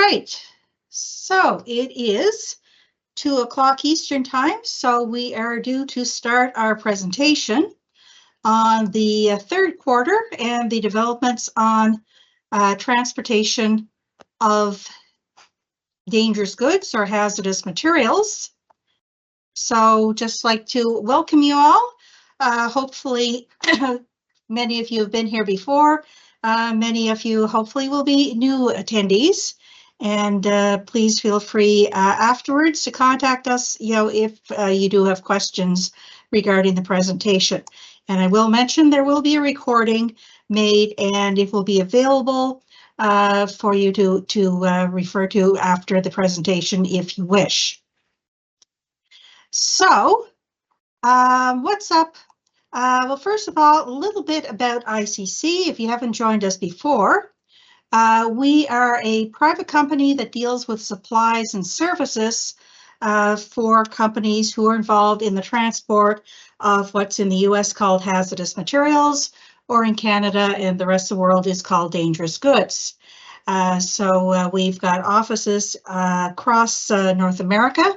right, so it is 2 o'clock Eastern time, so we are due to start our presentation on the third quarter and the developments on transportation of dangerous goods or hazardous materials. So just like to welcome you all. Hopefully, many of you have been here before. Many of you hopefully will be new attendees. And please feel free afterwards to contact us, if you do have questions regarding the presentation. And I will mention there will be a recording made and it will be available for you to refer to after the presentation if you wish. So, what's up? Well, first of all, a little bit about ICC. If you haven't joined us before, we are a private company that deals with supplies and services for companies who are involved in the transport of what's in the US called hazardous materials, or in Canada and the rest of the world is called dangerous goods. So we've got offices across North America.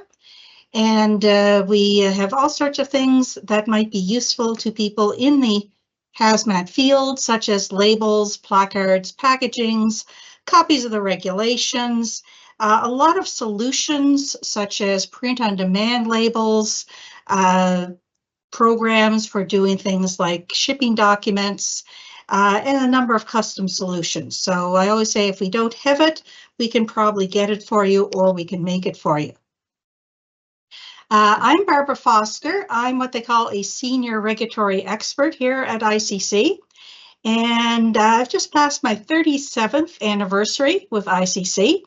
And we have all sorts of things that might be useful to people in the hazmat field, such as labels, placards, packagings, copies of the regulations, a lot of solutions such as print-on-demand labels, programs for doing things like shipping documents, and a number of custom solutions. So I always say if we don't have it, we can probably get it for you or we can make it for you. I'm Barbara Foster. I'm what they call a senior regulatory expert here at ICC. And I've just passed my 37th anniversary with ICC,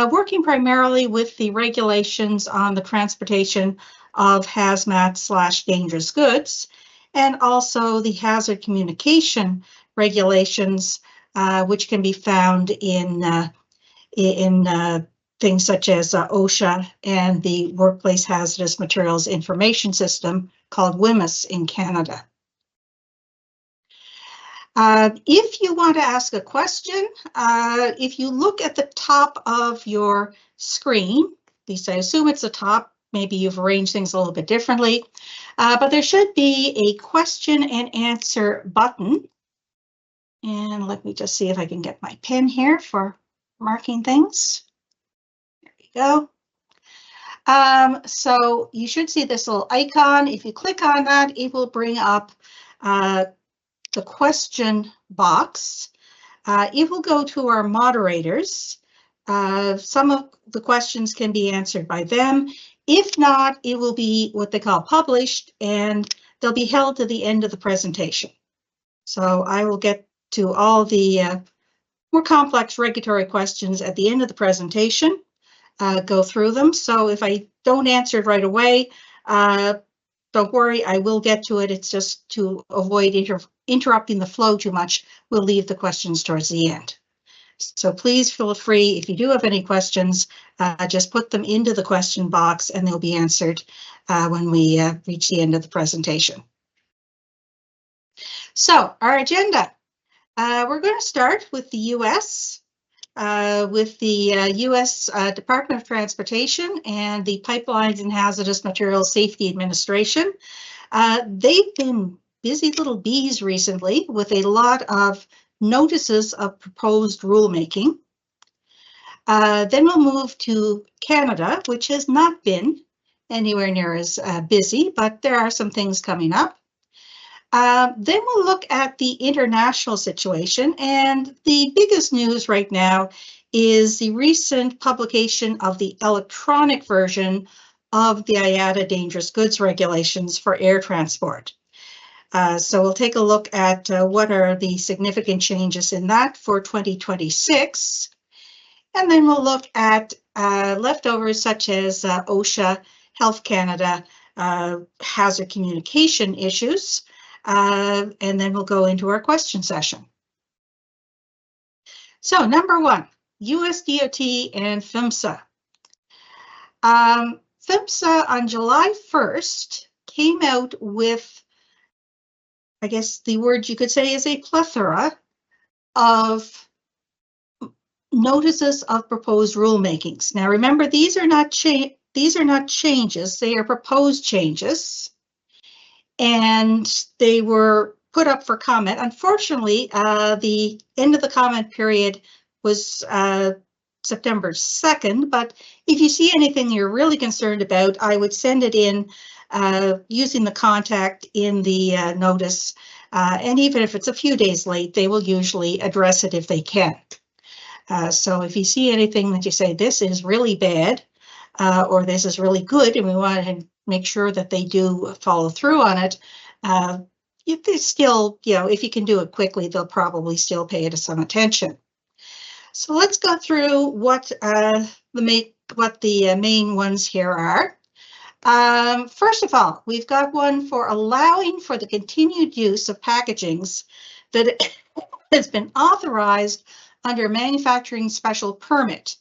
working primarily with the regulations on the transportation of hazmat/dangerous goods, and also the hazard communication regulations, which can be found in things such as OSHA and the Workplace Hazardous Materials Information System called WHMIS in Canada. If you want to ask a question, if you look at the top of your screen, at least I assume it's the top, maybe you've arranged things a little bit differently, but there should be a question and answer button. And let me just see if I can get my pen here for marking things. Go. So you should see this little icon. If you click on that, it will bring up the question box. It will go to our moderators. Some of the questions can be answered by them. If not, it will be what they call published, and they'll be held to the end of the presentation. So I will get to all the more complex regulatory questions at the end of the presentation. Go through them. So if I don't answer it right away, don't worry, I will get to it. It's just to avoid interrupting the flow too much, we'll leave the questions towards the end. So please feel free, if you do have any questions, just put them into the question box and they'll be answered when we reach the end of the presentation. So our agenda, we're going to start with the US. With the U.S. Department of Transportation and the Pipelines and Hazardous Materials Safety Administration. They've been busy little bees recently with a lot of notices of proposed rulemaking. Then we'll move to Canada, which has not been anywhere near as busy, but there are some things coming up. Then we'll look at the international situation, and the biggest news right now is the recent publication of the electronic version of the IATA Dangerous Goods Regulations for air transport. So we'll take a look at what are the significant changes in that for 2026. And then we'll look at leftovers such as OSHA, Health Canada, hazard communication issues. And then we'll go into our question session. So number one, US DOT and PHMSA. PHMSA on July 1st came out with, I guess the word you could say is a plethora of Notices of Proposed Rulemakings. Now remember, these are not changes, they are proposed changes, and they were put up for comment. Unfortunately, the end of the comment period was September 2nd, but if you see anything you're really concerned about, I would send it in using the contact in the notice, and even if it's a few days late, they will usually address it if they can. So if you see anything that you say, this is really bad, or this is really good, and we want to make sure that they do follow through on it, they still, if you can do it quickly, they'll probably still pay it some attention. So let's go through what the main ones here are. First of all, we've got one for allowing for the continued use of packagings that has been authorized under manufacturing special permit.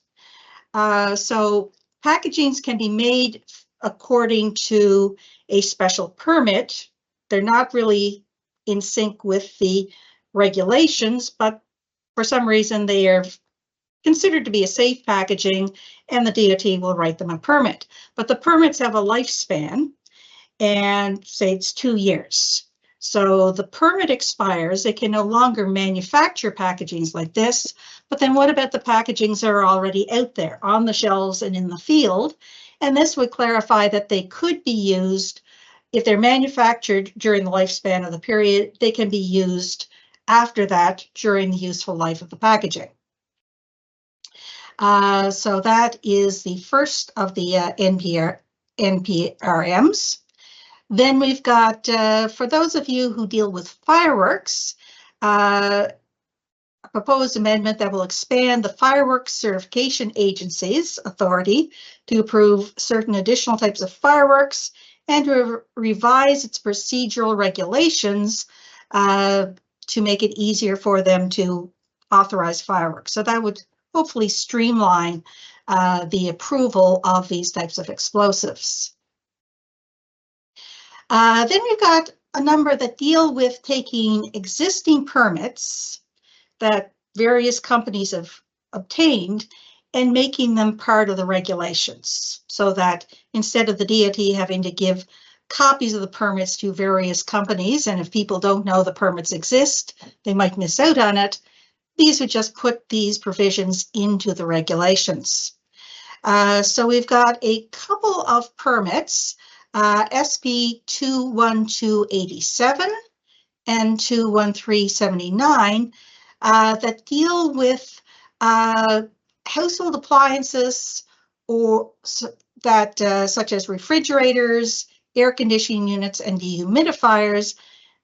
So packagings can be made according to a special permit. They're not really in sync with the regulations, but for some reason they are considered to be a safe packaging, and the DOT will write them a permit. But the permits have a lifespan, and say it's 2 years. So the permit expires, they can no longer manufacture packagings like this, but then what about the packagings that are already out there on the shelves and in the field? And this would clarify that they could be used, if they're manufactured during the lifespan of the period, they can be used after that during the useful life of the packaging. So that is the first of the NPRMs. Then we've got, for those of you who deal with fireworks, a proposed amendment that will expand the Fireworks Certification Agency's authority to approve certain additional types of fireworks and to revise its procedural regulations to make it easier for them to authorize fireworks. So that would hopefully streamline the approval of these types of explosives. Then we've got a number that deal with taking existing permits that various companies have obtained and making them part of the regulations, so that instead of the DOT having to give copies of the permits to various companies, and if people don't know the permits exist, they might miss out on it, these would just put these provisions into the regulations. So we've got a couple of permits, SB 21287 and 21379, that deal with household appliances or that such as refrigerators, air conditioning units, and dehumidifiers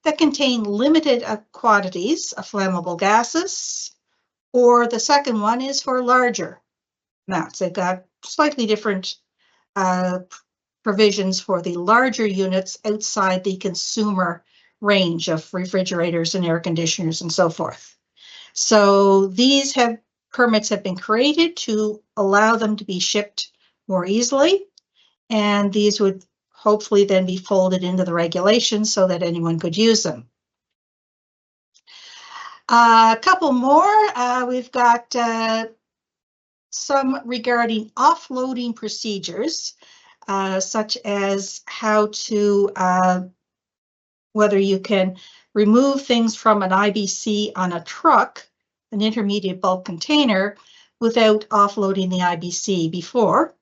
that contain limited quantities of flammable gases, or the second one is for larger amounts. They've got slightly different provisions for the larger units outside the consumer range of refrigerators and air conditioners and so forth. So these permits have been created to allow them to be shipped more easily, and these would hopefully then be folded into the regulations so that anyone could use them. A couple more, we've got some regarding offloading procedures, such as how to, whether you can remove things from an IBC on a truck, an intermediate bulk container, without offloading the IBC before,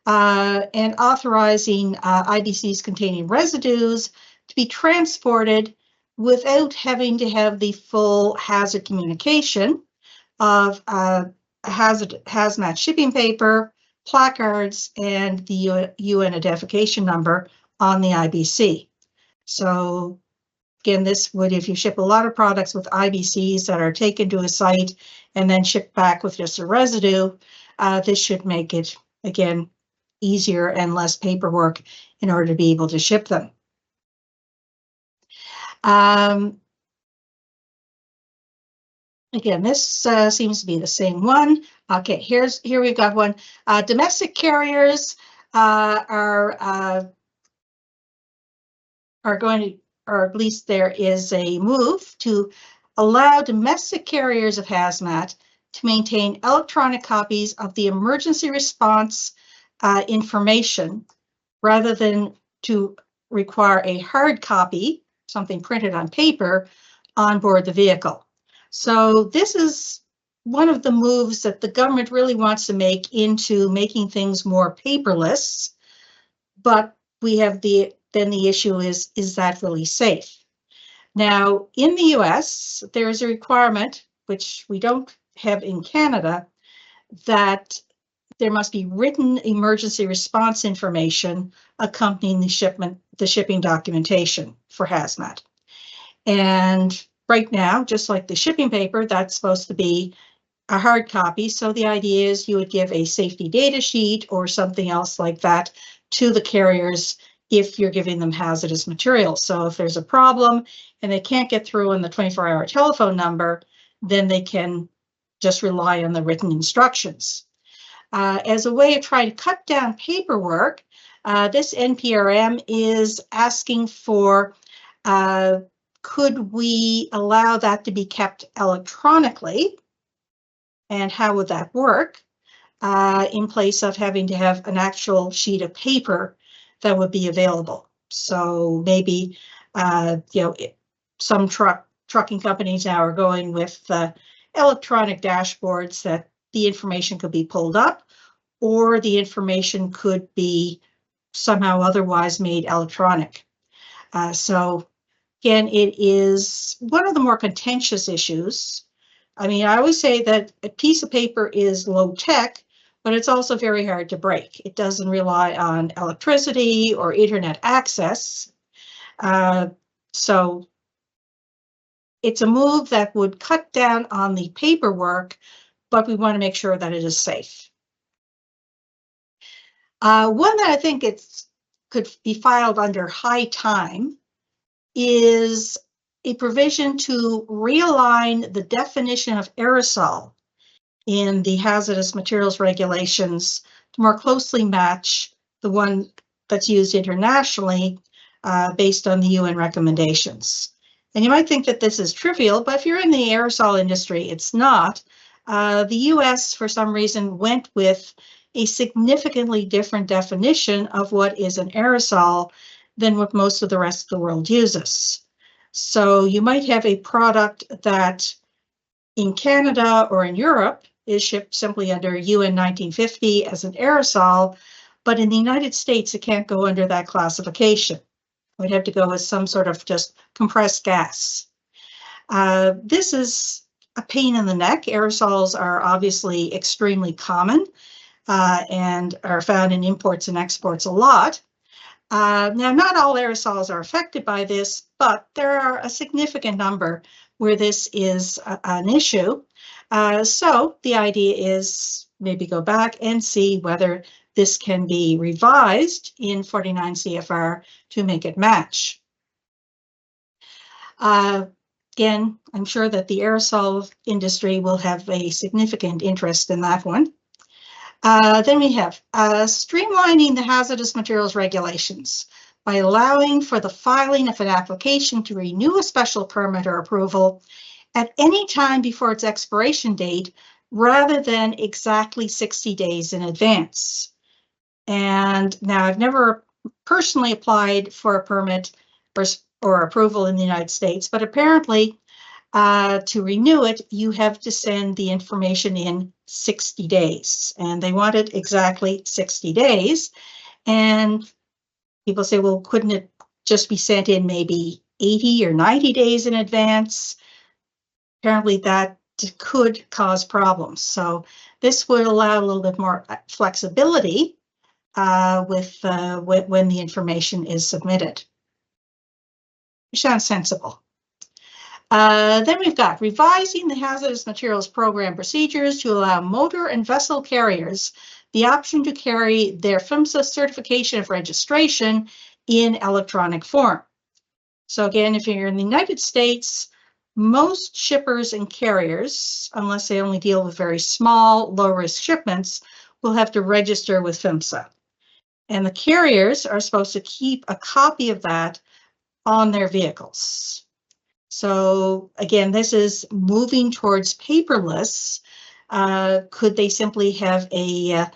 and authorizing IBCs containing residues to be transported without having to have the full hazard communication of hazmat shipping paper, placards, and the UN identification number on the IBC. So again, this would, if you ship a lot of products with IBCs that are taken to a site and then shipped back with just a residue, this should make it, again, easier and less paperwork in order to be able to ship them. Again, this seems to be the same one. Okay, here we've got one. Domestic carriers are going to, or at least there is a move to allow domestic carriers of hazmat to maintain electronic copies of the emergency response information rather than to require a hard copy, something printed on paper, on board the vehicle. So this is one of the moves that the government really wants to make into making things more paperless. But we have then the issue is that really safe? Now, in the US, there is a requirement, which we don't have in Canada, that there must be written emergency response information accompanying the shipping documentation for hazmat. And right now, just like the shipping paper, that's supposed to be a hard copy. So the idea is you would give a safety data sheet or something else like that to the carriers if you're giving them hazardous materials. So if there's a problem and they can't get through on the 24-hour telephone number, then they can just rely on the written instructions. As a way of trying to cut down paperwork, this NPRM is asking for, could we allow that to be kept electronically? And how would that work in place of having to have an actual sheet of paper that would be available? So maybe, some trucking companies now are going with electronic dashboards that the information could be pulled up, or the information could be somehow otherwise made electronic. So again, it is one of the more contentious issues. I mean, I always say that a piece of paper is low tech, but it's also very hard to break. It doesn't rely on electricity or internet access. So it's a move that would cut down on the paperwork, but we want to make sure that it is safe. One that I think could be filed under high time is a provision to realign the definition of aerosol in the hazardous materials regulations to more closely match the one that's used internationally based on the UN recommendations. And you might think that this is trivial, but if you're in the aerosol industry, it's not. The US, for some reason, went with a significantly different definition of what is an aerosol than what most of the rest of the world uses. So you might have a product that in Canada or in Europe is shipped simply under UN 1950 as an aerosol, but in the United States, it can't go under that classification. We'd have to go with some sort of just compressed gas. This is a pain in the neck. Aerosols are obviously extremely common and are found in imports and exports a lot. Now, not all aerosols are affected by this, but there are a significant number where this is an issue. So the idea is maybe go back and see whether this can be revised in 49 CFR to make it match. Again, I'm sure that the aerosol industry will have a significant interest in that one. Then we have streamlining the hazardous materials regulations by allowing for the filing of an application to renew a special permit or approval at any time before its expiration date, rather than exactly 60 days in advance. And now I've never personally applied for a permit or approval in the United States, but apparently to renew it, you have to send the information in 60 days, and they want it exactly 60 days. And people say, well, couldn't it just be sent in maybe 80 or 90 days in advance? Apparently that could cause problems. So this would allow a little bit more flexibility when the information is submitted. Which sounds sensible. Then we've got revising the hazardous materials program procedures to allow motor and vessel carriers the option to carry their PHMSA certification of registration in electronic form. So again, if you're in the United States, most shippers and carriers, unless they only deal with very small, low-risk shipments, will have to register with PHMSA. And the carriers are supposed to keep a copy of that on their vehicles. So again, this is moving towards paperless, Could they simply have a,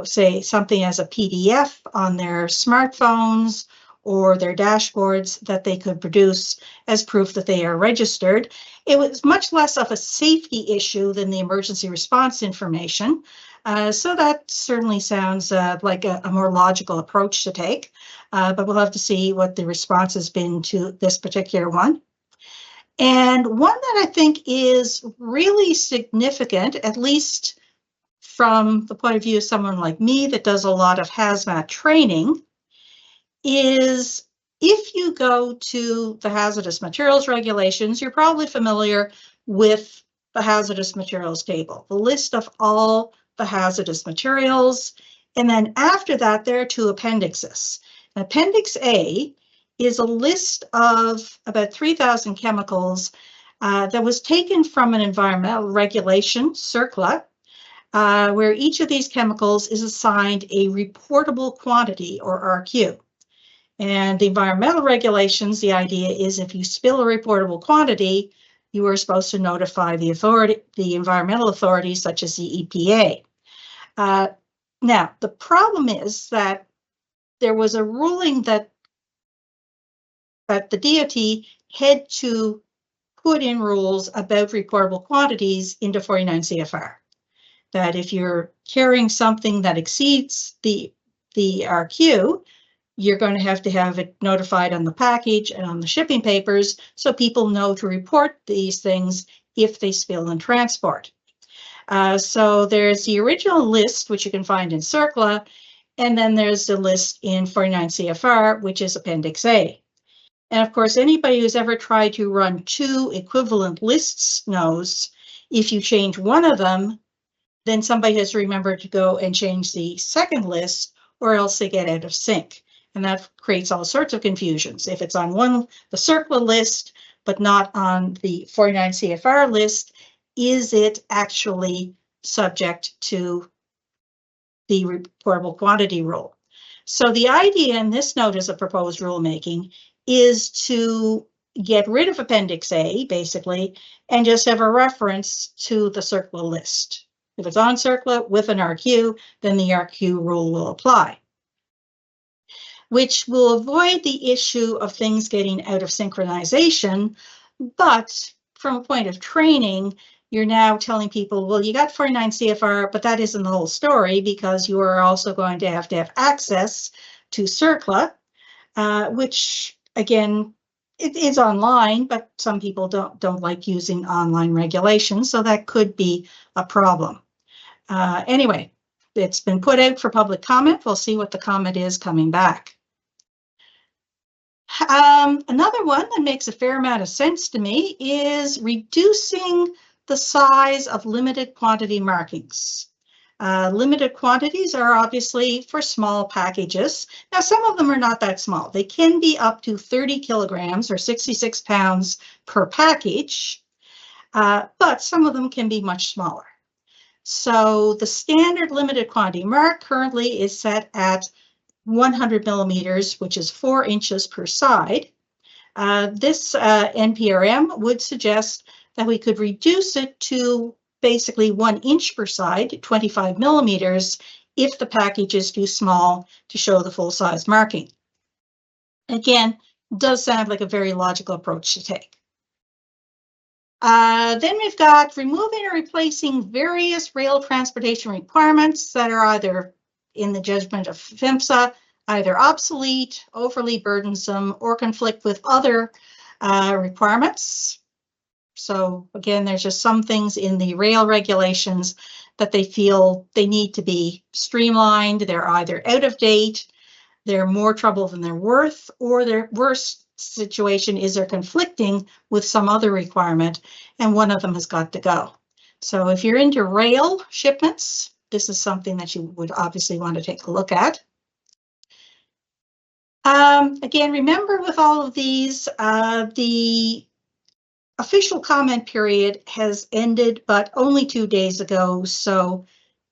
say something as a PDF on their smartphones or their dashboards that they could produce as proof that they are registered? It was much less of a safety issue than the emergency response information. So that certainly sounds like a more logical approach to take, but we'll have to see what the response has been to this particular one. And one that I think is really significant, at least from the point of view of someone like me that does a lot of hazmat training, is if you go to the hazardous materials regulations, you're probably familiar with the hazardous materials table, the list of all the hazardous materials. And then after that, there are two appendixes. Appendix A is a list of about 3,000 chemicals that was taken from an environmental regulation, CERCLA, where each of these chemicals is assigned a reportable quantity, or RQ. And the environmental regulations, the idea is if you spill a reportable quantity, you are supposed to notify the environmental authorities, such as the EPA. Now, the problem is that there was a ruling that the DOT had to put in rules about reportable quantities into 49 CFR. That if you're carrying something that exceeds the RQ, you're going to have it notified on the package and on the shipping papers so people know to report these things if they spill in transport. So there's the original list, which you can find in CERCLA, and then there's the list in 49 CFR, which is Appendix A. And of course, anybody who's ever tried to run two equivalent lists knows if you change one of them, then somebody has remembered to go and change the second list, or else they get out of sync. And that creates all sorts of confusions. If it's on the CERCLA list, but not on the 49 CFR list, is it actually subject to the reportable quantity rule? So the idea in this notice of proposed rulemaking is to get rid of Appendix A, basically, and just have a reference to the CERCLA list. If it's on CERCLA with an RQ, then the RQ rule will apply, which will avoid the issue of things getting out of synchronization. But from a point of training, you're now telling people, well, you got 49 CFR, but that isn't the whole story, because you are also going to have access to CERCLA, which, again, it is online, but some people don't like using online regulations, so that could be a problem. Anyway, it's been put out for public comment. We'll see what the comment is coming back. Another one that makes a fair amount of sense to me is reducing the size of limited quantity markings. Limited quantities are obviously for small packages. Now, some of them are not that small. They can be up to 30 kilograms or 66 pounds per package, but some of them can be much smaller. So the standard limited quantity mark currently is set at 100 millimeters, which is 4 inches per side. This NPRM would suggest that we could reduce it to basically 1 inch per side, 25 millimeters, if the package is too small to show the full size marking. Again, does sound like a very logical approach to take. Then we've got removing or replacing various rail transportation requirements that are either, in the judgment of PHMSA, either obsolete, overly burdensome, or conflict with other requirements. So again, there's just some things in the rail regulations that they feel they need to be streamlined. They're either out of date, they're more trouble than they're worth, or their worst situation is they're conflicting with some other requirement, and one of them has got to go. So if you're into rail shipments, this is something that you would obviously want to take a look at. Again, remember with all of these, the official comment period has ended, but only 2 days ago. So,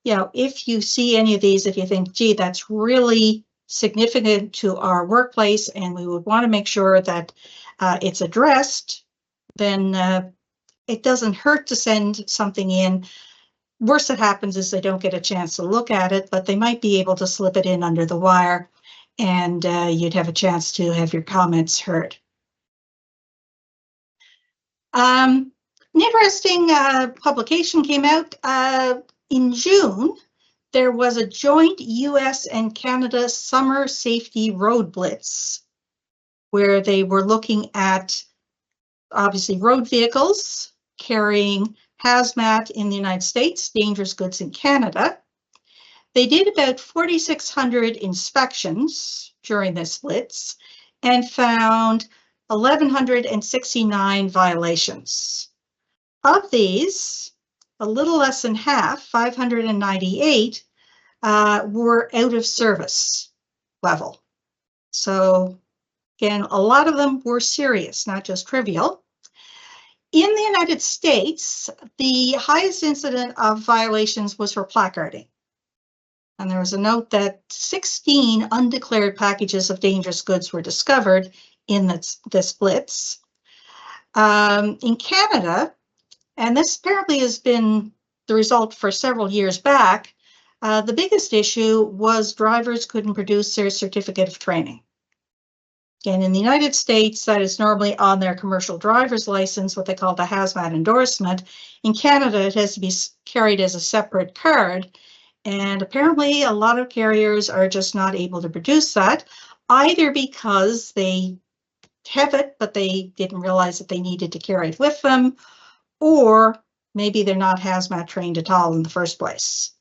you know, if you see any of these, if you think, gee, that's really significant to our workplace and we would want to make sure that it's addressed, then it doesn't hurt to send something in. Worst that happens is they don't get a chance to look at it, but they might be able to slip it in under the wire, and you'd have a chance to have your comments heard. An interesting publication came out in June. There was a joint US and Canada summer safety road blitz where they were looking at, obviously, road vehicles carrying hazmat in the United States, dangerous goods in Canada. They did about 4,600 inspections during this blitz and found 1,169 violations. Of these, a little less than half, 598, were out of service level. So again, a lot of them were serious, not just trivial. In the United States, the highest incident of violations was for placarding. And there was a note that 16 undeclared packages of dangerous goods were discovered in this blitz. In Canada, and this apparently has been the result for several years back, the biggest issue was drivers couldn't produce their certificate of training. Again, in the United States, that is normally on their commercial driver's license, what they call the hazmat endorsement. In Canada, it has to be carried as a separate card. And apparently a lot of carriers are just not able to produce that, either because they have it, but they didn't realize that they needed to carry it with them, or maybe they're not hazmat trained at all in the first place.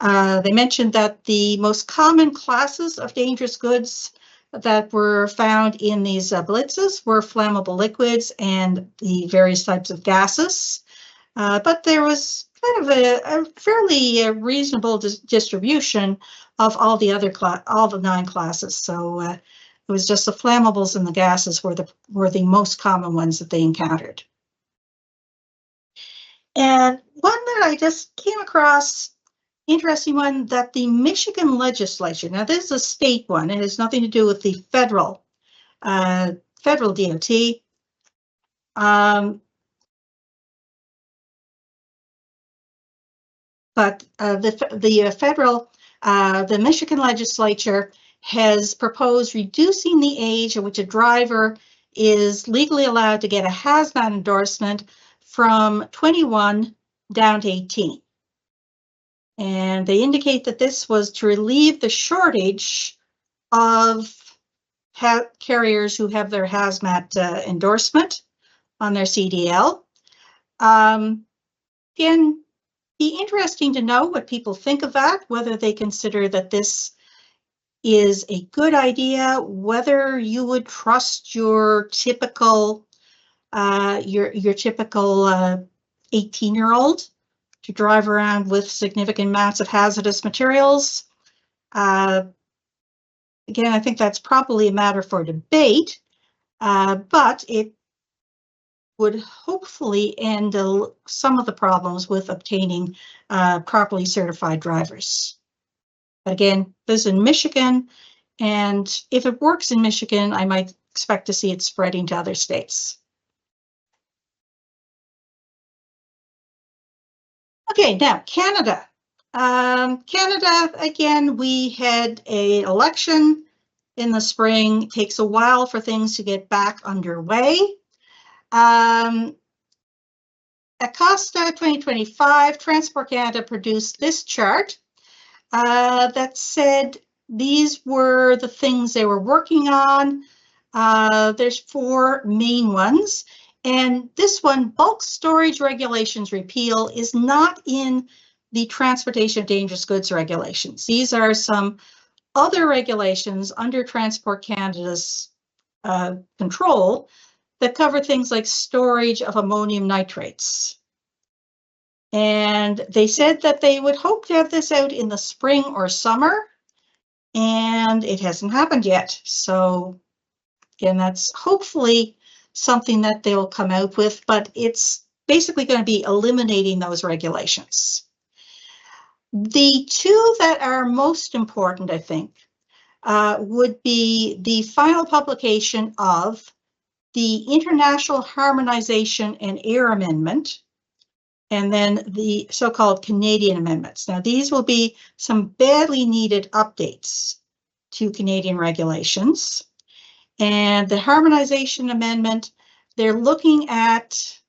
They mentioned that the most common classes of dangerous goods that were found in these blitzes were flammable liquids and the various types of gases. But there was kind of a fairly reasonable distribution of all the other all the 9 classes. So it was just the flammables and the gases were the most common ones that they encountered. And one that I just came across, interesting one, that the Michigan legislature, now this is a state one, it has nothing to do with the federal DOT. But the Michigan legislature has proposed reducing the age at which a driver is legally allowed to get a hazmat endorsement from 21 down to 18. And they indicate that this was to relieve the shortage of carriers who have their hazmat endorsement on their CDL. Again, be interesting to know what people think of that, whether they consider that this is a good idea, whether you would trust your typical 18-year-old to drive around with significant amounts of hazardous materials. Again, I think that's probably a matter for debate, but it would hopefully end some of the problems with obtaining properly certified drivers. But again, this is in Michigan, and if it works in Michigan, I might expect to see it spreading to other states. Okay, now Canada. Canada, again, we had an election in the spring. It takes a while for things to get back underway. At COSTA 2025, Transport Canada produced this chart that said these were the things they were working on. There's 4 main ones. And this one, bulk storage regulations repeal, is not in the Transportation of Dangerous Goods Regulations. These are some other regulations under Transport Canada's control that cover things like storage of ammonium nitrates. And they said that they would hope to have this out in the spring or summer, and it hasn't happened yet. So again, that's hopefully something that they'll come out with, but it's basically going to be eliminating those regulations. The 2 that are most important, I think, would be the final publication of the International Harmonization and Air Amendment, and then the so-called Canadian amendments. Now, these will be some badly needed updates to Canadian regulations. And the Harmonization Amendment, they're looking at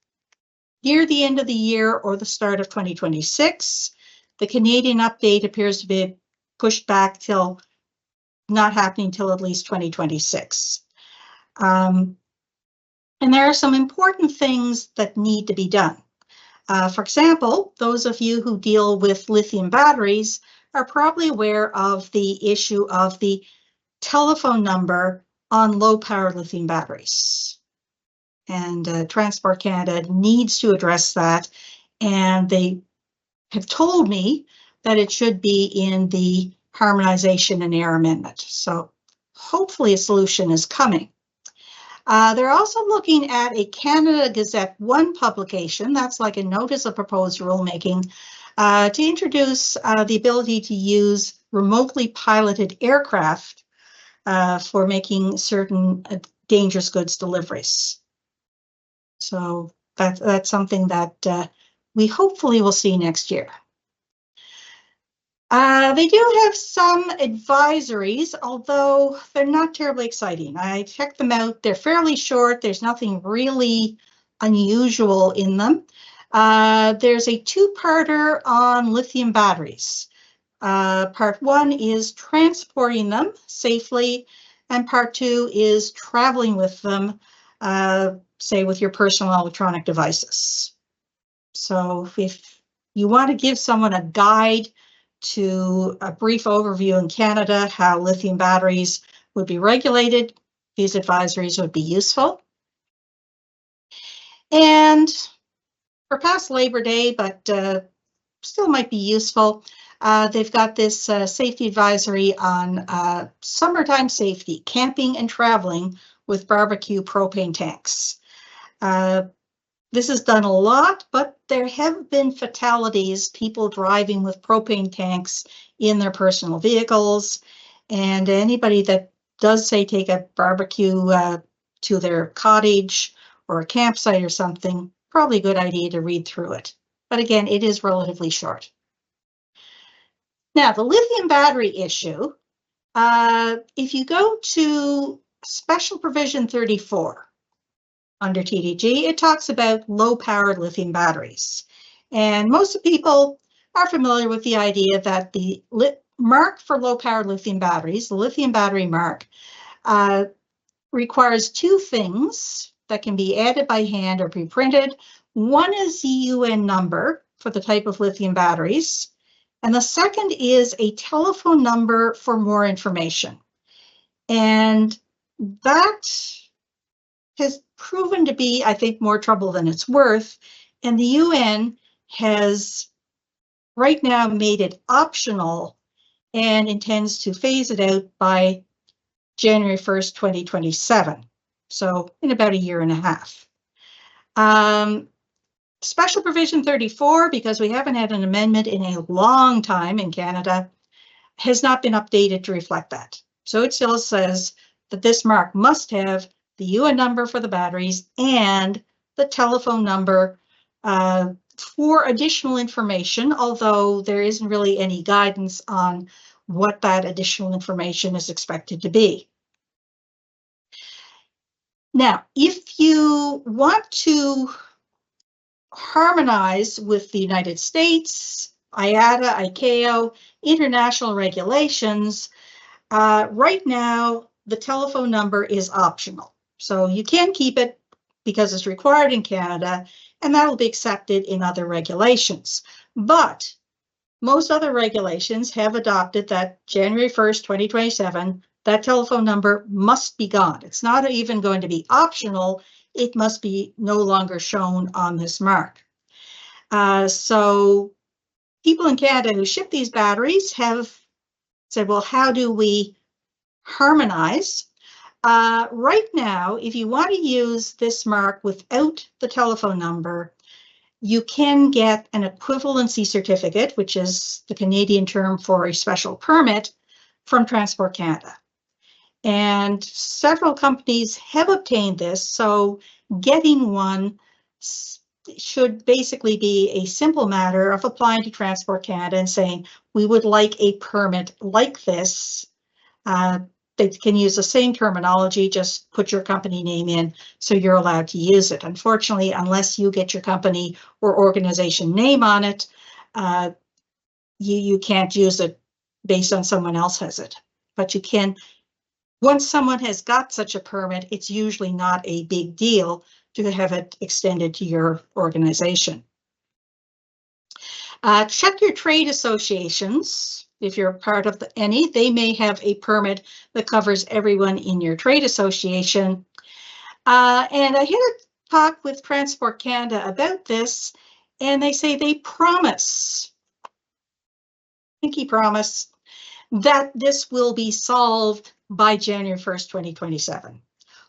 near the end of the year or the start of 2026. The Canadian update appears to be pushed back till not happening till at least 2026. And there are some important things that need to be done. For example, those of you who deal with lithium batteries are probably aware of the issue of the telephone number on low-powered lithium batteries. And Transport Canada needs to address that, and they have told me that it should be in the Harmonization and Air Amendment. So hopefully a solution is coming. They're also looking at a Canada Gazette 1 publication, that's like a Notice of Proposed Rulemaking, to introduce the ability to use remotely piloted aircraft for making certain dangerous goods deliveries. So that's something that we hopefully will see next year. They do have some advisories, although they're not terribly exciting. I checked them out. They're fairly short. There's nothing really unusual in them. There's a two-parter on lithium batteries. Part 1 is transporting them safely, and part 2 is traveling with them, say with your personal electronic devices. So if you want to give someone a guide to a brief overview in Canada how lithium batteries would be regulated, these advisories would be useful. And we're past Labor Day, but still might be useful. They've got this safety advisory on summertime safety, camping and traveling with barbecue propane tanks. This is done a lot, but there have been fatalities, people driving with propane tanks in their personal vehicles. And anybody that does, say, take a barbecue to their cottage or a campsite or something, probably a good idea to read through it. But again, it is relatively short. Now, the lithium battery issue, if you go to Special Provision 34, under TDG, it talks about low-powered lithium batteries. And most of the people are familiar with the idea that the mark for low-powered lithium batteries, the lithium battery mark, requires two things that can be added by hand or pre-printed. One is the UN number for the type of lithium batteries, and the second is a telephone number for more information. And that has proven to be, I think, more trouble than it's worth. And the UN has right now made it optional and intends to phase it out by January 1st, 2027. So in about a year and a half. Special Provision 34, because we haven't had an amendment in a long time in Canada, has not been updated to reflect that. So it still says that this mark must have the UN number for the batteries and the telephone number for additional information, although there isn't really any guidance on what that additional information is expected to be. Now, if you want to harmonize with the United States, IATA, ICAO, international regulations, right now the telephone number is optional. So you can keep it because it's required in Canada, and that will be accepted in other regulations. But most other regulations have adopted that January 1st, 2027, that telephone number must be gone. It's not even going to be optional. It must be no longer shown on this mark. So people in Canada who ship these batteries have said, well, how do we harmonize? Right now, if you want to use this mark without the telephone number, you can get an equivalency certificate, which is the Canadian term for a special permit, from Transport Canada. And several companies have obtained this, so getting one should basically be a simple matter of applying to Transport Canada and saying, we would like a permit like this. They can use the same terminology, just put your company name in so you're allowed to use it. Unfortunately, unless you get your company or organization name on it, you can't use it based on someone else has it. But you can, once someone has got such a permit, it's usually not a big deal to have it extended to your organization. Check your trade associations. If you're part of any, they may have a permit that covers everyone in your trade association. And I had a talk with Transport Canada about this, and they say they promise, pinky promise, that this will be solved by January 1st, 2027.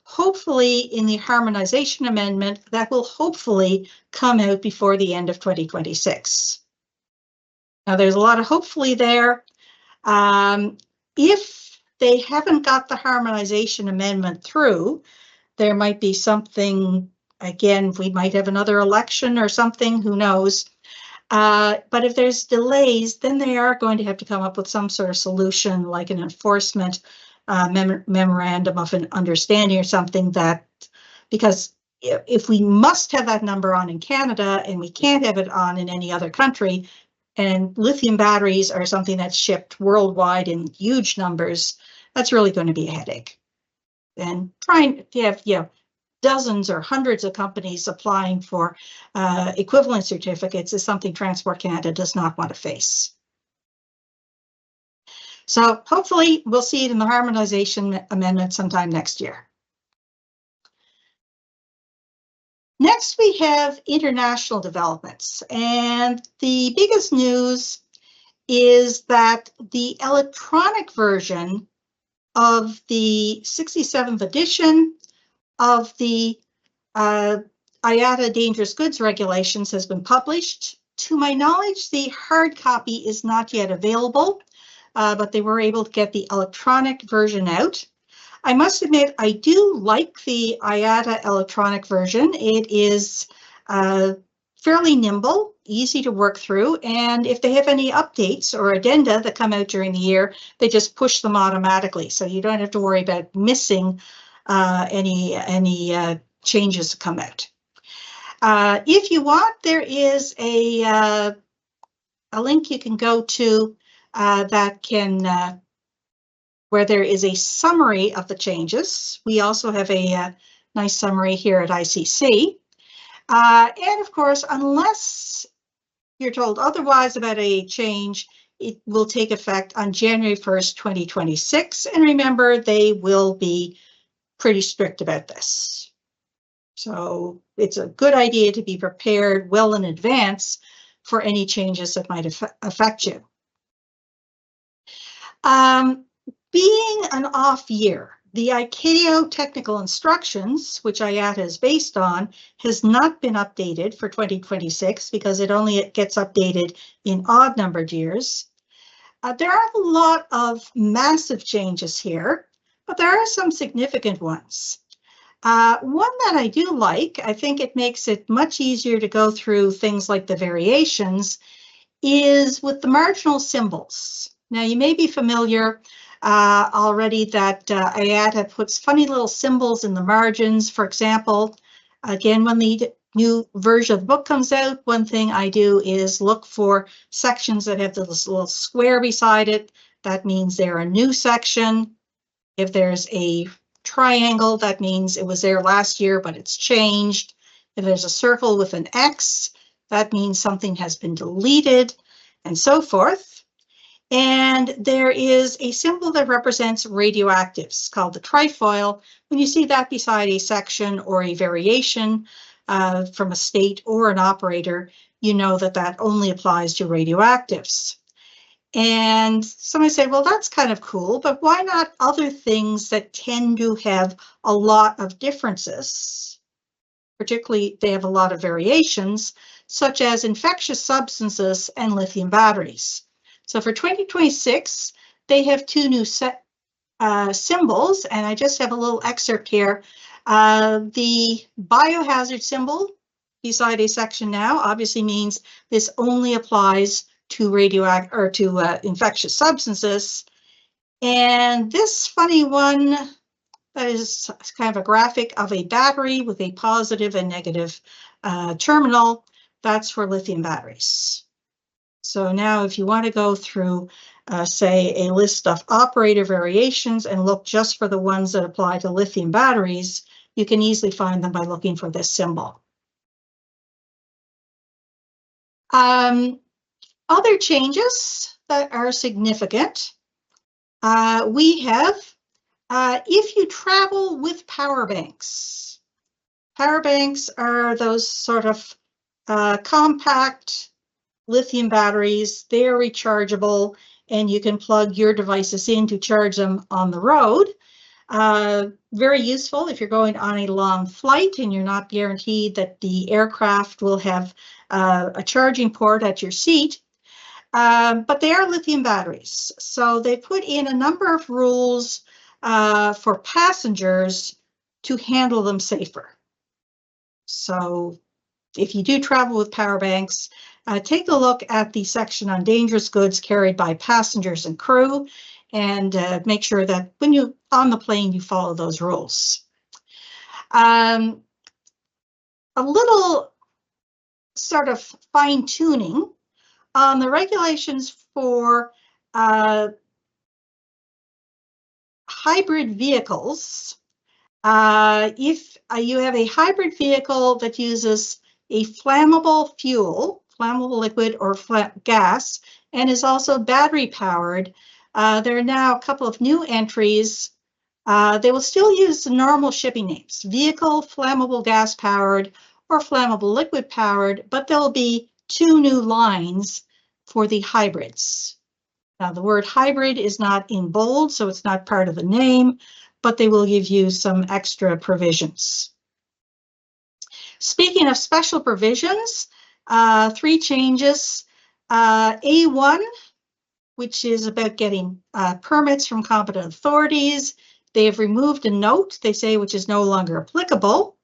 Hopefully, in the harmonization amendment, that will hopefully come out before the end of 2026. Now, there's a lot of hopefully there. If they haven't got the harmonization amendment through, there might be something, again, we might have another election or something, who knows. But if there's delays, then they are going to have to come up with some sort of solution, like an enforcement memorandum of an understanding or something, that, because if we must have that number on in Canada and we can't have it on in any other country, and lithium batteries are something that's shipped worldwide in huge numbers, that's really going to be a headache. And trying to have, dozens or hundreds of companies applying for equivalent certificates is something Transport Canada does not want to face. So hopefully we'll see it in the harmonization amendment sometime next year. Next, we have international developments, and the biggest news is that the electronic version of the 67th edition of the IATA Dangerous Goods Regulations has been published. To my knowledge, the hard copy is not yet available, but they were able to get the electronic version out. I must admit, I do like the IATA electronic version. It is fairly nimble, easy to work through, and if they have any updates or addenda that come out during the year, they just push them automatically, so you don't have to worry about missing any changes to come out. If you want, there is a link you can go to that can where there is a summary of the changes. We also have a nice summary here at ICC. And of course, unless you're told otherwise about a change, it will take effect on January 1st, 2026. And remember, they will be pretty strict about this. So it's a good idea to be prepared well in advance for any changes that might affect you. Being an off year, the ICAO technical instructions, which IATA is based on, has not been updated for 2026 because it only gets updated in odd-numbered years. There are a lot of massive changes here, but there are some significant ones. One that I do like, I think it makes it much easier to go through things like the variations, is with the marginal symbols. Now, you may be familiar already that IATA puts funny little symbols in the margins. For example, again, when the new version of the book comes out, one thing I do is look for sections that have this little square beside it. That means they're a new section. If there's a triangle, that means it was there last year, but it's changed. If there's a circle with an X, that means something has been deleted, and so forth. And there is a symbol that represents radioactives called the trifoil. When you see that beside a section or a variation from a state or an operator, you know that that only applies to radioactives. And somebody said, well, that's kind of cool, but why not other things that tend to have a lot of differences? Particularly, they have a lot of variations, such as infectious substances and lithium batteries. So for 2026, they have two new symbols, and I just have a little excerpt here. The biohazard symbol beside a section now obviously means this only applies to infectious substances. And this funny one, that is kind of a graphic of a battery with a positive and negative terminal. That's for lithium batteries. So now if you want to go through, say, a list of operator variations and look just for the ones that apply to lithium batteries, you can easily find them by looking for this symbol. Other changes that are significant, we have, if you travel with power banks. Power banks are those sort of compact lithium batteries. They're rechargeable, and you can plug your devices in to charge them on the road. Very useful if you're going on a long flight and you're not guaranteed that the aircraft will have a charging port at your seat. But they are lithium batteries. So they put in a number of rules for passengers to handle them safer. So if you do travel with power banks, take a look at the section on dangerous goods carried by passengers and crew, and make sure that when you're on the plane, you follow those rules. A little sort of fine-tuning on the regulations for hybrid vehicles. If you have a hybrid vehicle that uses a flammable fuel, flammable liquid or gas, and is also battery powered, there are now a couple of new entries. They will still use the normal shipping names, vehicle, flammable gas powered, or flammable liquid powered, but there will be 2 new lines for the hybrids. Now, the word hybrid is not in bold, so it's not part of the name, but they will give you some extra provisions. Speaking of special provisions, 3 changes. A1, which is about getting permits from competent authorities. They have removed a note, they say, which is no longer applicable.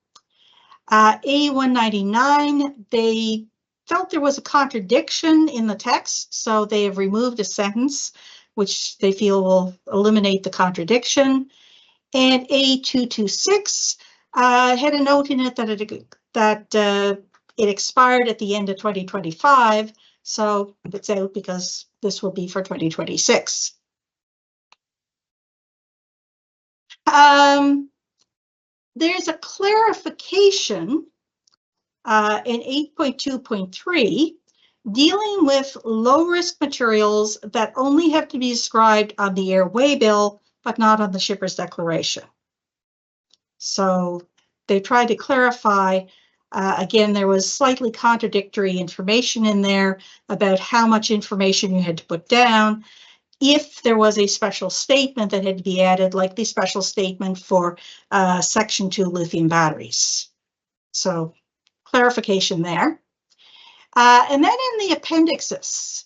A199, they felt there was a contradiction in the text, so they have removed a sentence which they feel will eliminate the contradiction. And A226 had a note in it that it expired at the end of 2025, so it's out because this will be for 2026. There's a clarification in 8.2.3 dealing with low-risk materials that only have to be described on the airway bill, but not on the shipper's declaration. So they tried to clarify, again, there was slightly contradictory information in there about how much information you had to put down. If there was a special statement that had to be added, like the special statement for Section 2 lithium batteries. So clarification there. And then in the appendixes,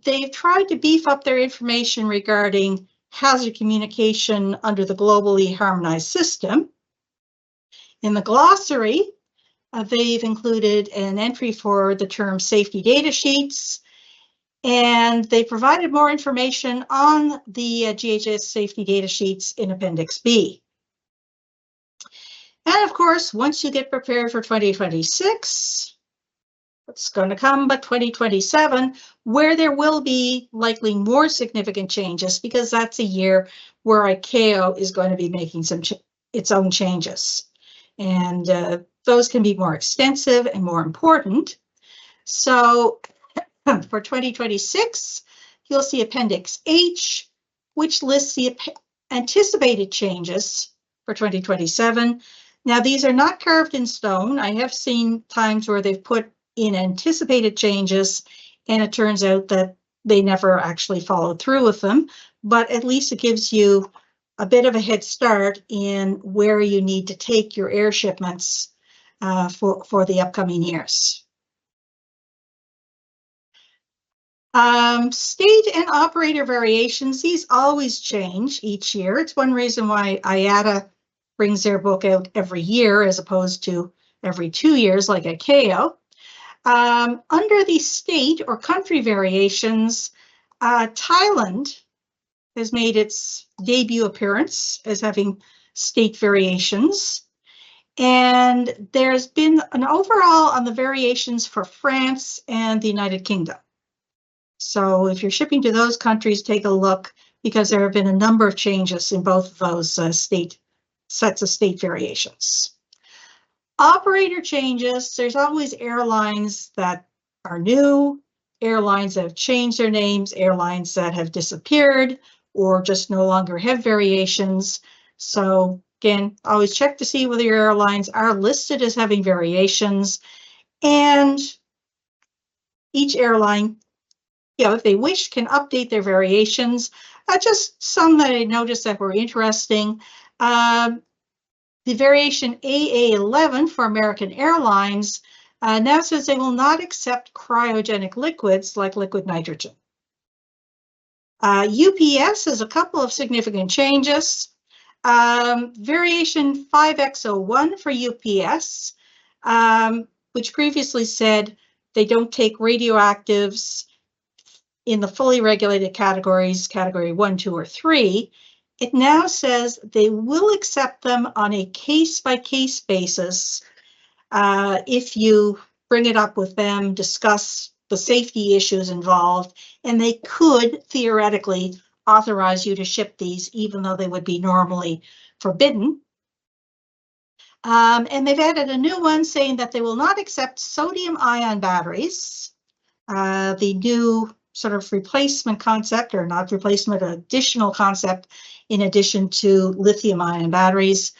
they've tried to beef up their information regarding hazard communication under the globally harmonized system. In the glossary, they've included an entry for the term safety data sheets, and they provided more information on the GHS safety data sheets in Appendix B. And of course, once you get prepared for 2026, it's going to come, but 2027, where there will be likely more significant changes, because that's a year where ICAO is going to be making its own changes. And those can be more extensive and more important. So for 2026, you'll see Appendix H, which lists the anticipated changes for 2027. Now, these are not carved in stone. I have seen times where they've put in anticipated changes, and it turns out that they never actually followed through with them, but at least it gives you a bit of a head start in where you need to take your air shipments for the upcoming years. State and operator variations, these always change each year. It's one reason why IATA brings their book out every year as opposed to every 2 years like ICAO. Under the state or country variations, Thailand has made its debut appearance as having state variations. And there's been an overall on the variations for France and the United Kingdom. So if you're shipping to those countries, take a look, because there have been a number of changes in both of those sets of state variations. Operator changes, there's always airlines that are new, airlines that have changed their names, airlines that have disappeared or just no longer have variations. So again, always check to see whether your airlines are listed as having variations, and each airline, if they wish, can update their variations. Just some that I noticed that were interesting. The variation AA11 for American Airlines now says they will not accept cryogenic liquids like liquid nitrogen. UPS has a couple of significant changes. Variation 5X01 for UPS, which previously said they don't take radioactives in the fully regulated categories, category 1, 2, or 3. It now says they will accept them on a case-by-case basis if you bring it up with them, discuss the safety issues involved, and they could theoretically authorize you to ship these, even though they would be normally forbidden. And they've added a new one saying that they will not accept sodium-ion batteries. The new sort of replacement concept, or not replacement, additional concept in addition to lithium-ion batteries,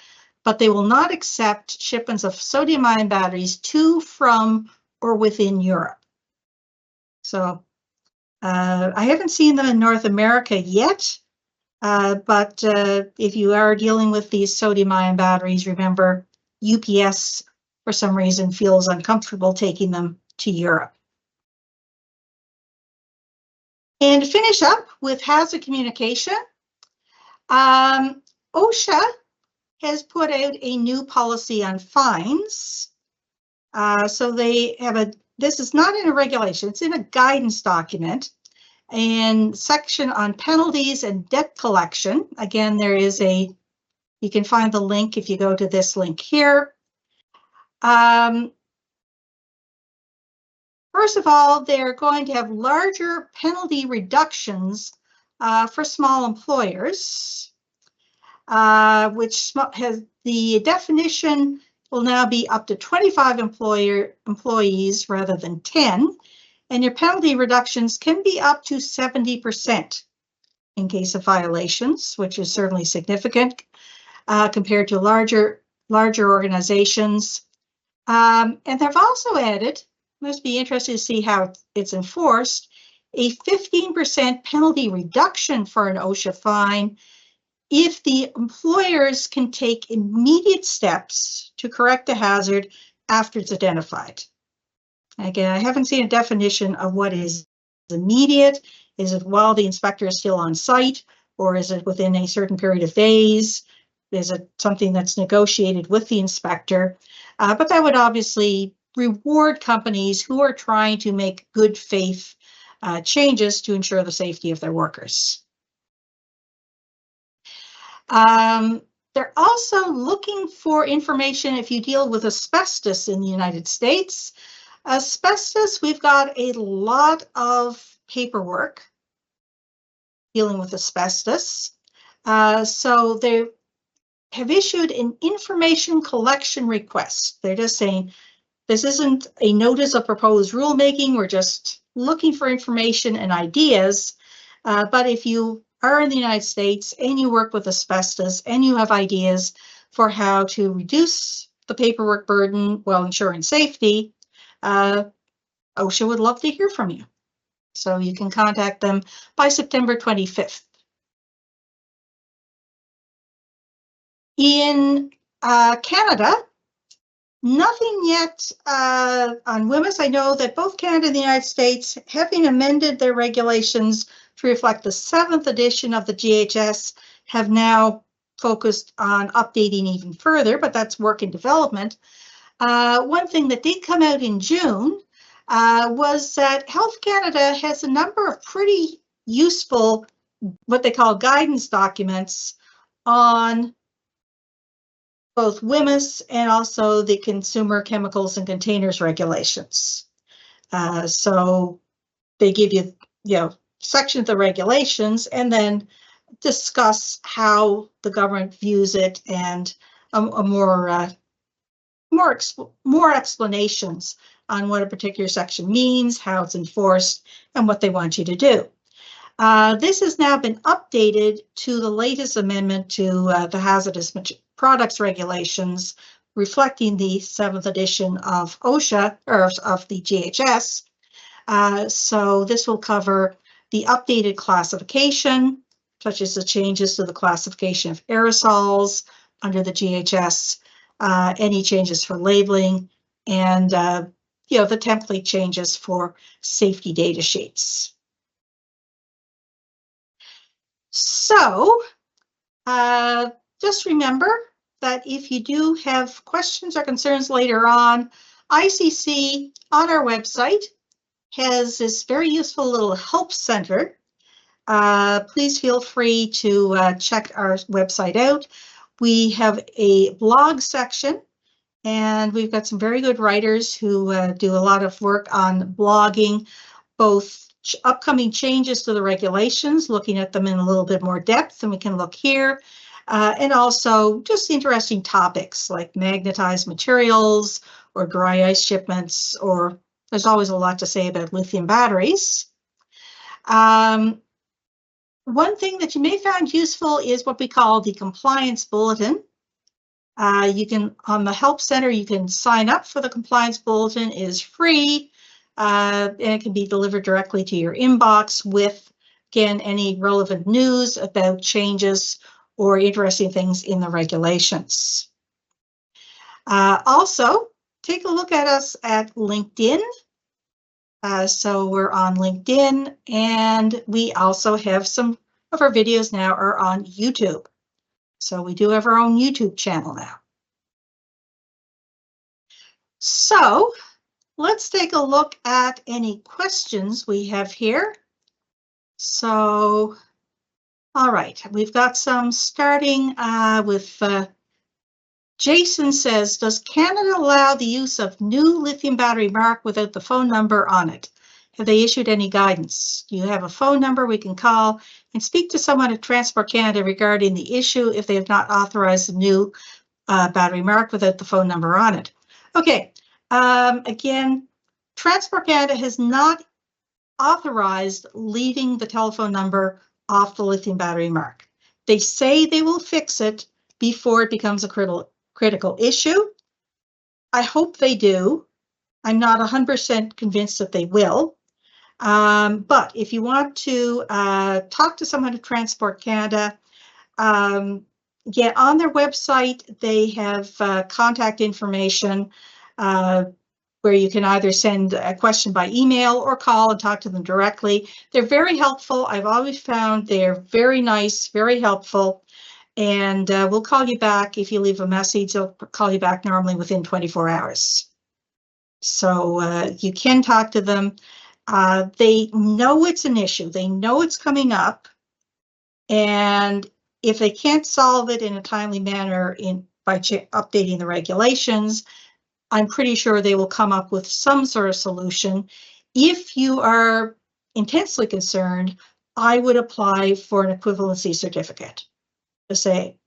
but they will not accept shipments of sodium-ion batteries to, from, or within Europe. So I haven't seen them in North America yet, but if you are dealing with these sodium-ion batteries, remember UPS, for some reason, feels uncomfortable taking them to Europe. And to finish up with hazard communication, OSHA has put out a new policy on fines. So they have this is not in a regulation, it's in a guidance document, and section on penalties and debt collection. Again, there is you can find the link if you go to this link here. First of all, they're going to have larger penalty reductions for small employers, which has the definition will now be up to 25 employees rather than 10, and your penalty reductions can be up to 70% in case of violations, which is certainly significant compared to larger organizations. And they've also added, must be interested to see how it's enforced, a 15% penalty reduction for an OSHA fine if the employers can take immediate steps to correct the hazard after it's identified. Again, I haven't seen a definition of what is immediate. Is it while the inspector is still on site, or is it within a certain period of days? Is it something that's negotiated with the inspector? But that would obviously reward companies who are trying to make good faith changes to ensure the safety of their workers. They're also looking for information if you deal with asbestos in the United States. Asbestos, we've got a lot of paperwork dealing with asbestos. So they have issued an information collection request. They're just saying, this isn't a notice of proposed rulemaking. We're just looking for information and ideas. But if you are in the United States and you work with asbestos and you have ideas for how to reduce the paperwork burden while ensuring safety, OSHA would love to hear from you. So you can contact them by September 25th. In Canada, Nothing yet on WHMIS. I know that both Canada and the United States, having amended their regulations to reflect the 7th edition of the GHS, have now focused on updating even further, but that's work in development. One thing that did come out in June was that Health Canada has a number of pretty useful, what they call guidance documents on both WHMIS and also the Consumer Chemicals and Containers Regulations. So they give you, section of the regulations and then discuss how the government views it and more explanations on what a particular section means, how it's enforced, and what they want you to do. This has now been updated to the latest amendment to the Hazardous Products Regulations, reflecting the 7th edition of OSHA, or of the GHS. So this will cover the updated classification, such as the changes to the classification of aerosols under the GHS, any changes for labeling, and the template changes for safety data sheets. So just remember that if you do have questions or concerns later on, ICC on our website has this very useful little help center. Please feel free to check our website out. We have a blog section, and we've got some very good writers who do a lot of work on blogging, both upcoming changes to the regulations, looking at them in a little bit more depth than we can look here, and also just interesting topics like magnetized materials or dry ice shipments, or there's always a lot to say about lithium batteries. One thing that you may find useful is what we call the compliance bulletin. You can, on the help center, you can sign up for the compliance bulletin. It is free, and it can be delivered directly to your inbox with, again, any relevant news about changes or interesting things in the regulations. Also, take a look at us at LinkedIn. So we're on LinkedIn, and we also have some of our videos now are on YouTube. So we do have our own YouTube channel now. So let's take a look at any questions we have here. So, all right, we've got some starting with Jason says, does Canada allow the use of new lithium battery mark without the phone number on it? Have they issued any guidance? Do you have a phone number we can call and speak to someone at Transport Canada regarding the issue if they have not authorized the new battery mark without the phone number on it? Okay, again, Transport Canada has not authorized leaving the telephone number off the lithium battery mark. They say they will fix it before it becomes a critical issue. I hope they do. I'm not 100% convinced that they will. But if you want to talk to someone at Transport Canada, get on their website. They have contact information where you can either send a question by email or call and talk to them directly. They're very helpful. I've always found they're very nice, very helpful. And we'll call you back if you leave a message. They'll call you back normally within 24 hours. So you can talk to them. They know it's an issue. They know it's coming up. And if they can't solve it in a timely manner by updating the regulations, I'm pretty sure they will come up with some sort of solution. If you are intensely concerned, I would apply for an equivalency certificate. To say,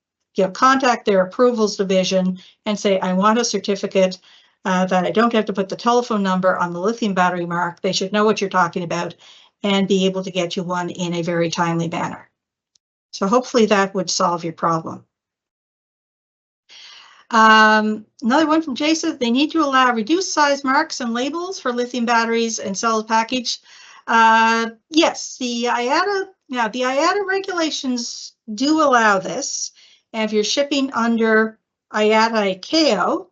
contact their approvals division and say, I want a certificate that I don't have to put the telephone number on the lithium battery mark. They should know what you're talking about and be able to get you one in a very timely manner. So hopefully that would solve your problem. Another one from Jason, they need to allow reduced size marks and labels for lithium batteries and cells package. Yes, the IATA regulations do allow this. And if you're shipping under IATA ICAO,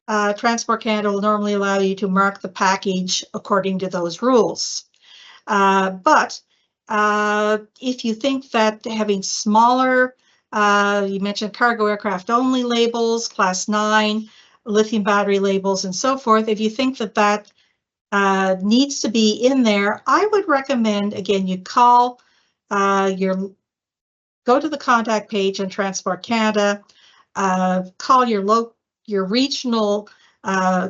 Transport Canada will normally allow you to mark the package according to those rules. But if you think that having smaller, you mentioned cargo aircraft only labels, class 9, lithium battery labels, and so forth, if you think that that needs to be in there, I would recommend, again, you call go to the contact page on Transport Canada, call your regional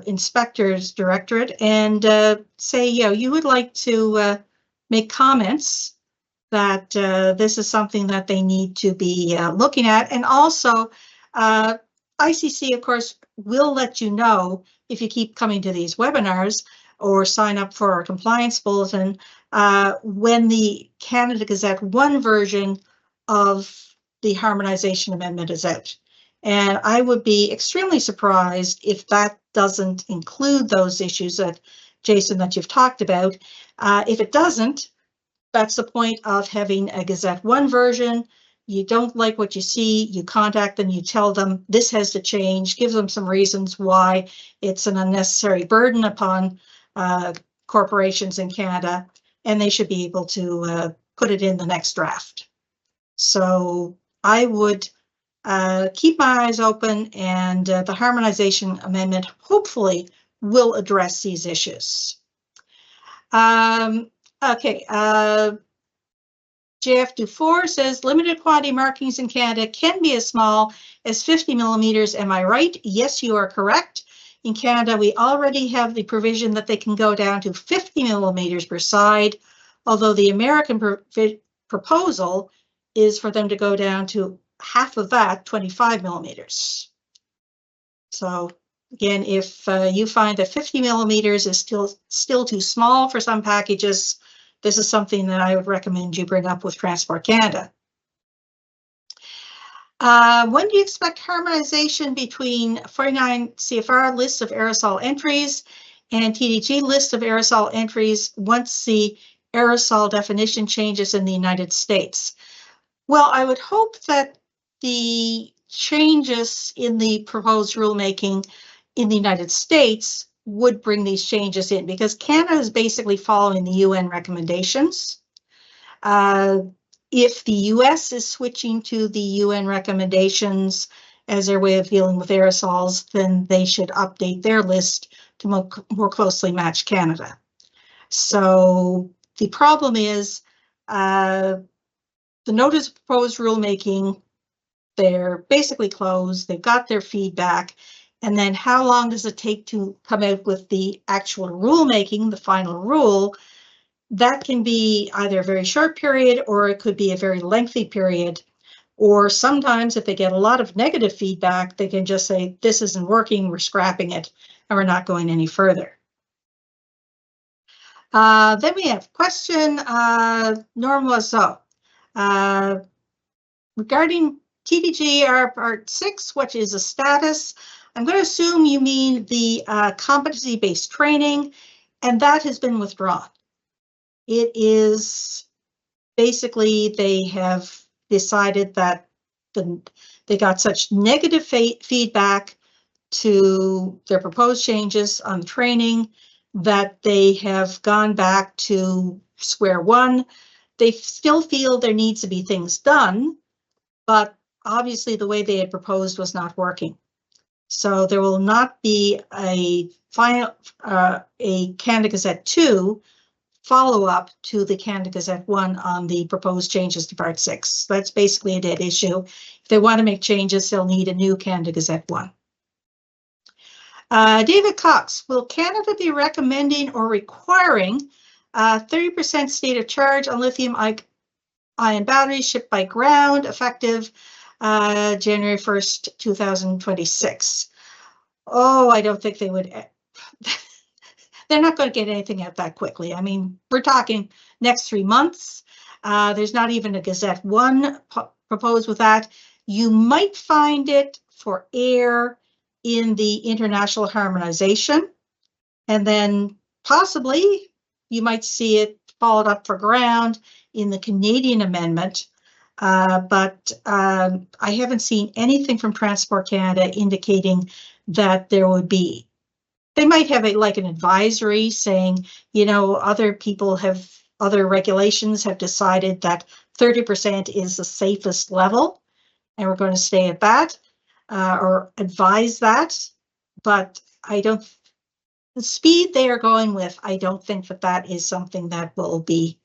inspectors directorate and say, you would like to make comments that this is something that they need to be looking at. And also, ICC, of course, will let you know if you keep coming to these webinars or sign up for our compliance bulletin when the Canada Gazette 1 version of the harmonization amendment is out. And I would be extremely surprised if that doesn't include those issues that, Jason, that you've talked about. If it doesn't, that's the point of having a Gazette 1 version. You don't like what you see, you contact them, you tell them this has to change, give them some reasons why it's an unnecessary burden upon corporations in Canada, and they should be able to put it in the next draft. So I would keep my eyes open, and the harmonization amendment hopefully will address these issues. Okay, JF Dufour says limited quantity markings in Canada can be as small as 50 millimeters. Am I right? Yes, you are correct. In Canada, we already have the provision that they can go down to 50 millimeters per side, although the American proposal is for them to go down to half of that, 25 millimeters. So again, if you find that 50 millimeters is still too small for some packages, this is something that I would recommend you bring up with Transport Canada. When do you expect harmonization between 49 CFR list of aerosol entries and TDG list of aerosol entries once the aerosol definition changes in the United States? Well, I would hope that the changes in the proposed rulemaking in the United States would bring these changes in, because Canada is basically following the UN recommendations. If the US is switching to the UN recommendations as their way of dealing with aerosols, then they should update their list to more closely match Canada. So the problem is the notice of proposed rulemaking, they're basically closed, they've got their feedback, and then how long does it take to come out with the actual rulemaking, the final rule? That can be either a very short period or it could be a very lengthy period. Or sometimes if they get a lot of negative feedback, they can just say, this isn't working, we're scrapping it, and we're not going any further. Then we have question, Norm Loiseau. Regarding TDG Part 6, which is a status, I'm going to assume you mean the competency-based training, and that has been withdrawn. It is basically they have decided that they got such negative feedback to their proposed changes on training that they have gone back to square one. They still feel there needs to be things done, but obviously the way they had proposed was not working. So there will not be a final, a Canada Gazette 2 follow-up to the Canada Gazette 1 on the proposed changes to Part 6. That's basically a dead issue. If they want to make changes, they'll need a new Canada Gazette 1. David Cox, will Canada be recommending or requiring 30% state of charge on lithium-ion batteries shipped by ground effective January 1st, 2026? Oh, I don't think they would. They're not going to get anything out that quickly. I mean, we're talking next 3 months. There's not even a Gazette 1 proposed with that. You might find it for air in the international harmonization, and then possibly you might see it followed up for ground in the Canadian amendment. but I haven't seen anything from Transport Canada indicating that there would be. They might have like an advisory saying, you know, other regulations have decided that 30% is the safest level, and we're going to stay at that, or advise that. But the speed they are going with, I don't think that is something that will be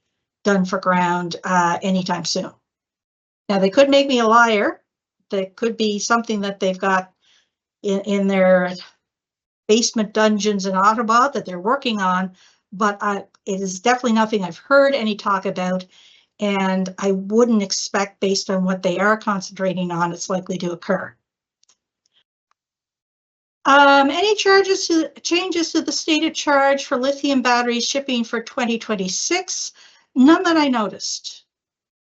done for ground anytime soon. Now, they could make me a liar. That could be something that they've got in their basement dungeons in Ottawa that they're working on, but it is definitely nothing I've heard any talk about, and I wouldn't expect, based on what they are concentrating on, it's likely to occur. Any changes to the stated charge for lithium battery shipping for 2026? None that I noticed.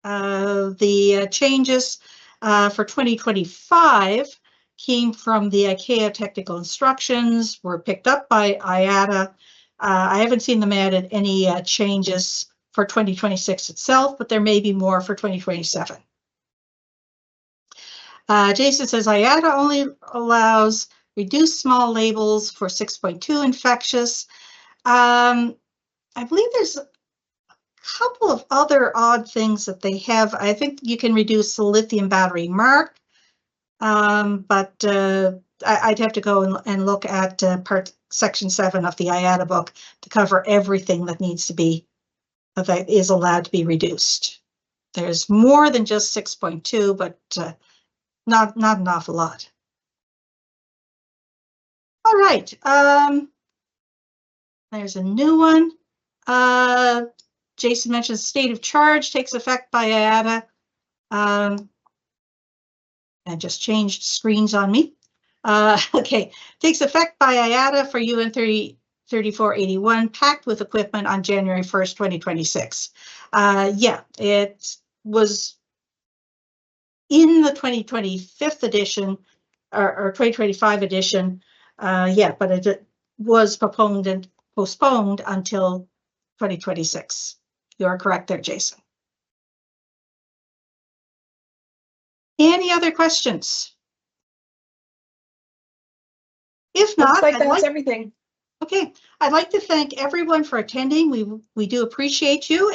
The changes for 2025 came from the IATA technical instructions, were picked up by IATA. I haven't seen them added any changes for 2026 itself, but there may be more for 2027. Jason says IATA only allows reduced small labels for 6.2 infectious. I believe there's a couple of other odd things that they have. I think you can reduce the lithium battery mark, but I'd have to go and look at section 7 of the IATA book to cover everything that needs to be, that is allowed to be reduced. There's more than just 6.2, but not an awful lot. All right, there's a new one. Jason mentions state of charge takes effect by IATA. I just changed screens on me. Okay, takes effect by IATA for UN 3481, packed with equipment on January 1st, 2026. Yeah, it was in the 2025 edition or 2025 edition. Yeah, but it was postponed until 2026. You are correct there, Jason. Any other questions? If not, that's everything. Okay, I'd like to thank everyone for attending. We do appreciate you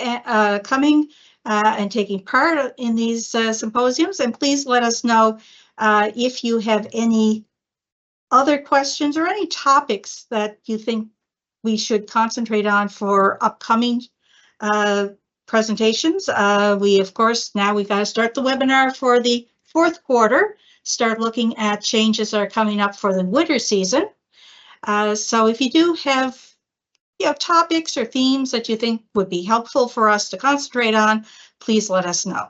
coming and taking part in these symposiums, and please let us know if you have any other questions or any topics that you think we should concentrate on for upcoming presentations. We, of course, now we've got to start the webinar for the 4th quarter, start looking at changes that are coming up for the winter season. So if you do have, topics or themes that you think would be helpful for us to concentrate on, please let us know.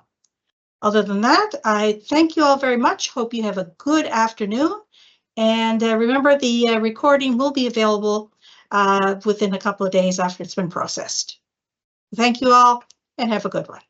Other than that, I thank you all very much. Hope you have a good afternoon. And remember, the recording will be available within a couple of days after it's been processed. Thank you all, and have a good one.